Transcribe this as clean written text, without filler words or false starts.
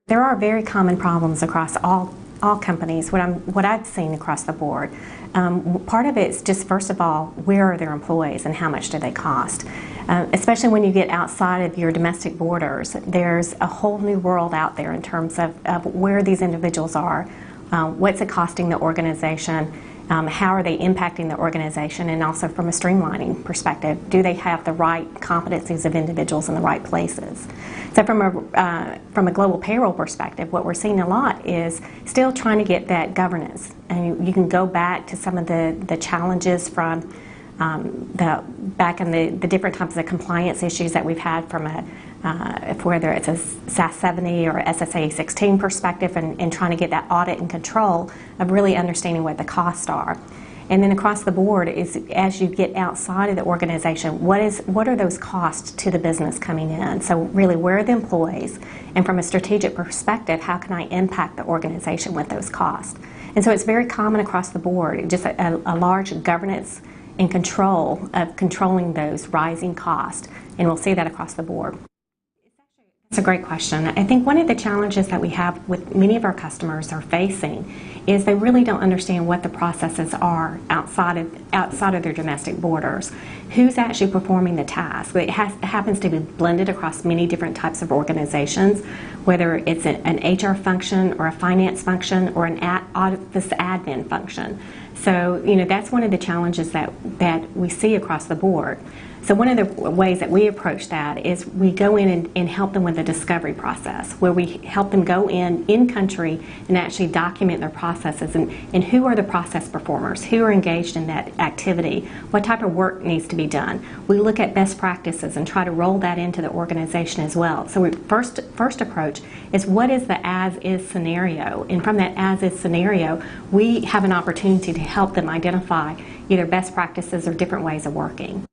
There are very common problems across all companies, what I've seen across the board. Part of it is just, first of all, where are their employees and how much do they cost? Especially when you get outside of your domestic borders, there's a whole new world out there in terms of where these individuals are, what's it costing the organization, how are they impacting the organization, and also from a streamlining perspective, do they have the right competencies of individuals in the right places? So from a global payroll perspective, what we're seeing a lot is still trying to get that governance. And you can go back to some of the challenges from back in the different types of compliance issues that we've had from whether it's a SAS 70 or SSA 16 perspective, and trying to get that audit and control of really understanding what the costs are. And then across the board is, as you get outside of the organization, what are those costs to the business coming in? So really, where are the employees? And from a strategic perspective, how can I impact the organization with those costs? And so it's very common across the board, just a large governance and control of controlling those rising costs. And we'll see that across the board. It's a great question. I think one of the challenges that we have with many of our customers are facing is they really don't understand what the processes are outside of their domestic borders. Who's actually performing the task? It happens to be blended across many different types of organizations, whether it's an HR function or a finance function or an office admin function. So, that's one of the challenges that we see across the board. So one of the ways that we approach that is we go in and help them with the discovery process, where we help them go in country and actually document their processes and who are the process performers, who are engaged in that activity, what type of work needs to be done. We look at best practices and try to roll that into the organization as well. So our first approach is, what is the as-is scenario? And from that as-is scenario, we have an opportunity to help them identify either best practices or different ways of working.